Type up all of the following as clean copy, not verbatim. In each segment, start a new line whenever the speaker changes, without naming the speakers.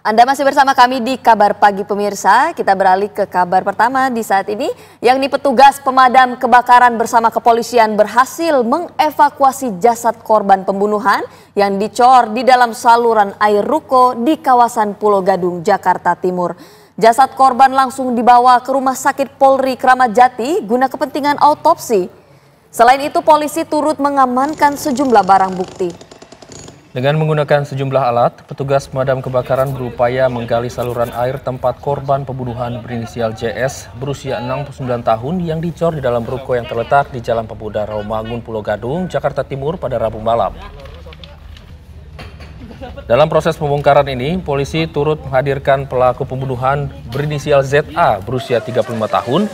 Anda masih bersama kami di Kabar Pagi pemirsa. Kita beralih ke kabar pertama di saat ini, yakni petugas pemadam kebakaran bersama kepolisian berhasil mengevakuasi jasad korban pembunuhan yang dicor di dalam saluran air ruko di kawasan Pulau Gadung, Jakarta Timur. Jasad korban langsung dibawa ke Rumah Sakit Polri Kramat Jati guna kepentingan autopsi. Selain itu, polisi turut mengamankan sejumlah barang bukti.
Dengan menggunakan sejumlah alat, petugas pemadam kebakaran berupaya menggali saluran air tempat korban pembunuhan berinisial JS berusia 69 tahun yang dicor di dalam ruko yang terletak di Jalan Pemuda Rawamangun, Pulau Gadung, Jakarta Timur pada Rabu malam. Dalam proses pembongkaran ini, polisi turut menghadirkan pelaku pembunuhan berinisial ZA berusia 35 tahun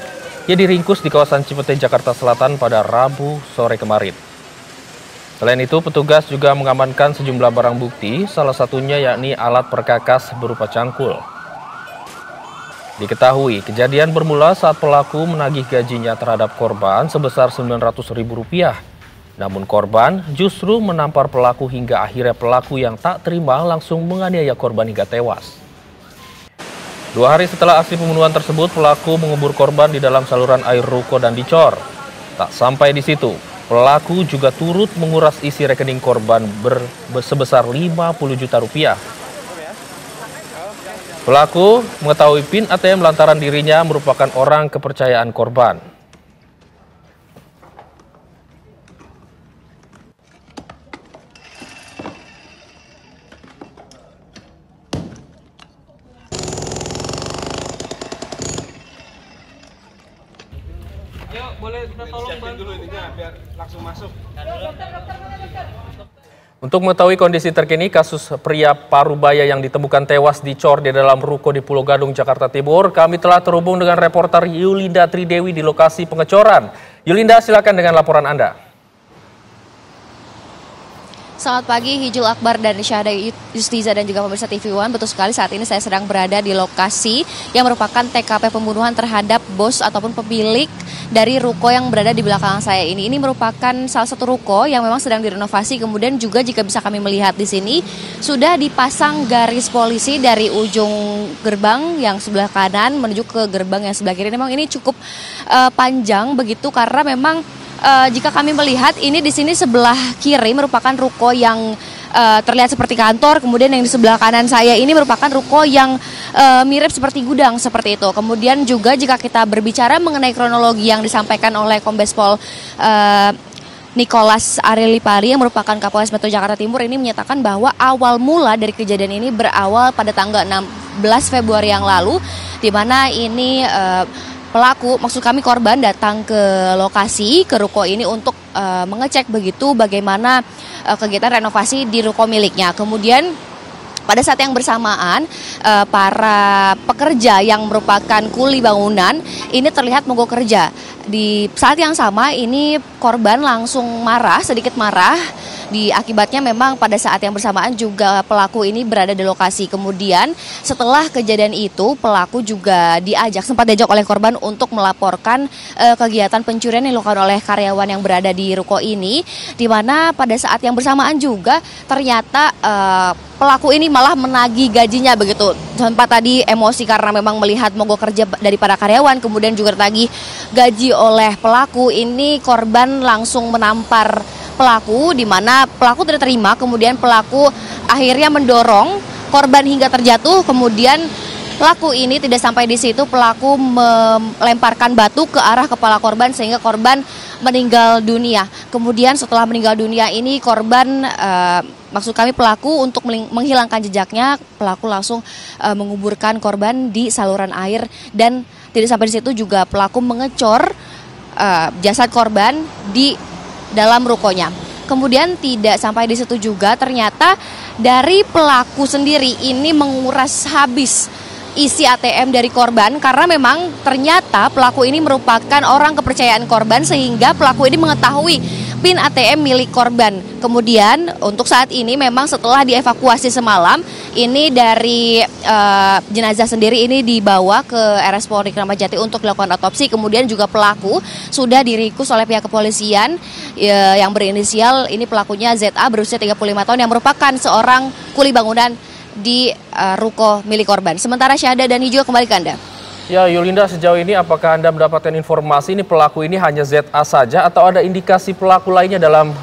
yang diringkus di kawasan Cipete, Jakarta Selatan pada Rabu sore kemarin. Selain itu, petugas juga mengamankan sejumlah barang bukti, salah satunya yakni alat perkakas berupa cangkul. Diketahui, kejadian bermula saat pelaku menagih gajinya terhadap korban sebesar Rp900.000. Namun korban justru menampar pelaku hingga akhirnya pelaku yang tak terima langsung menganiaya korban hingga tewas. 2 hari setelah aksi pembunuhan tersebut, pelaku mengubur korban di dalam saluran air ruko dan dicor. Tak sampai di situ, pelaku juga turut menguras isi rekening korban sebesar Rp50 juta. Pelaku mengetahui PIN ATM lantaran dirinya merupakan orang kepercayaan korban.
Ayo, boleh kita tolong bantu dulu ininya biar langsung masuk.
Untuk mengetahui kondisi terkini kasus pria Parubaya yang ditemukan tewas dicor di dalam ruko di Pulau Gadung, Jakarta Timur, kami telah terhubung dengan reporter Yulinda Tridewi di lokasi pengecoran. Yulinda, silakan dengan laporan Anda.
Selamat pagi, Hijul Akbar dan Syahda Yustiza dan juga pemirsa TV One. Betul sekali, saat ini saya sedang berada di lokasi yang merupakan TKP pembunuhan terhadap bos ataupun pemilik dari ruko yang berada di belakang saya ini. Ini merupakan salah satu ruko yang memang sedang direnovasi. Kemudian juga jika bisa kami melihat di sini sudah dipasang garis polisi dari ujung gerbang yang sebelah kanan menuju ke gerbang yang sebelah kiri. Memang ini cukup panjang begitu karena memang jika kami melihat ini di sini sebelah kiri merupakan ruko yang terlihat seperti kantor, kemudian yang di sebelah kanan saya ini merupakan ruko yang mirip seperti gudang seperti itu. Kemudian juga jika kita berbicara mengenai kronologi yang disampaikan oleh Kombes Pol Nicholas Arelipari yang merupakan Kapolres Metro Jakarta Timur ini menyatakan bahwa awal mula dari kejadian ini berawal pada tanggal 16 Februari yang lalu, di mana ini pelaku, maksud kami korban, datang ke lokasi, ke ruko ini untuk mengecek begitu bagaimana kegiatan renovasi di ruko miliknya. Kemudian pada saat yang bersamaan, para pekerja yang merupakan kuli bangunan ini terlihat mogok kerja. Di saat yang sama ini korban langsung marah, sedikit marah. Akibatnya memang pada saat yang bersamaan juga pelaku ini berada di lokasi. Kemudian setelah kejadian itu pelaku juga sempat diajak oleh korban untuk melaporkan kegiatan pencurian yang dilakukan oleh karyawan yang berada di ruko ini, di mana pada saat yang bersamaan juga ternyata pelaku ini malah menagih gajinya begitu. Sempat tadi emosi karena memang melihat mogok kerja daripada karyawan, kemudian juga tertagih gaji oleh pelaku. Ini korban langsung menampar pelaku, di mana pelaku tidak terima, kemudian pelaku akhirnya mendorong korban hingga terjatuh. Kemudian pelaku ini tidak sampai di situ, pelaku melemparkan batu ke arah kepala korban sehingga korban meninggal dunia. Kemudian setelah meninggal dunia ini korban, maksud kami pelaku, untuk menghilangkan jejaknya, pelaku langsung menguburkan korban di saluran air, dan tidak sampai di situ juga pelaku mengecor jasad korban di dalam rukonya. Kemudian tidak sampai di situ juga, ternyata dari pelaku sendiri ini menguras habis isi ATM dari korban, karena memang ternyata pelaku ini merupakan orang kepercayaan korban sehingga pelaku ini mengetahui PIN ATM milik korban. Kemudian untuk saat ini memang setelah dievakuasi semalam, ini dari jenazah sendiri ini dibawa ke RS Polri Kramat Jati untuk dilakukan otopsi. Kemudian juga pelaku sudah diringkus oleh pihak kepolisian yang berinisial, ini pelakunya ZA berusia 35 tahun yang merupakan seorang kuli bangunan di ruko milik korban. Sementara Syahda dan Hijul, kembali ke Anda.
Ya, Yulinda, sejauh ini apakah Anda mendapatkan informasi ini pelaku ini hanya ZA saja atau ada indikasi pelaku lainnya dalam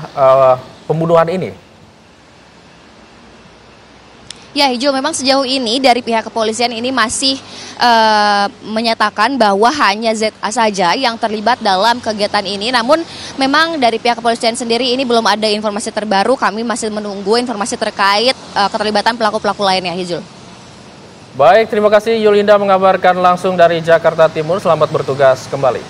pembunuhan ini?
Ya, Hijau, memang sejauh ini dari pihak kepolisian ini masih menyatakan bahwa hanya ZA saja yang terlibat dalam kegiatan ini. Namun memang dari pihak kepolisian sendiri ini belum ada informasi terbaru. Kami masih menunggu informasi terkait keterlibatan pelaku-pelaku lainnya, Hijau.
Baik, terima kasih Yulinda mengabarkan langsung dari Jakarta Timur. Selamat bertugas kembali.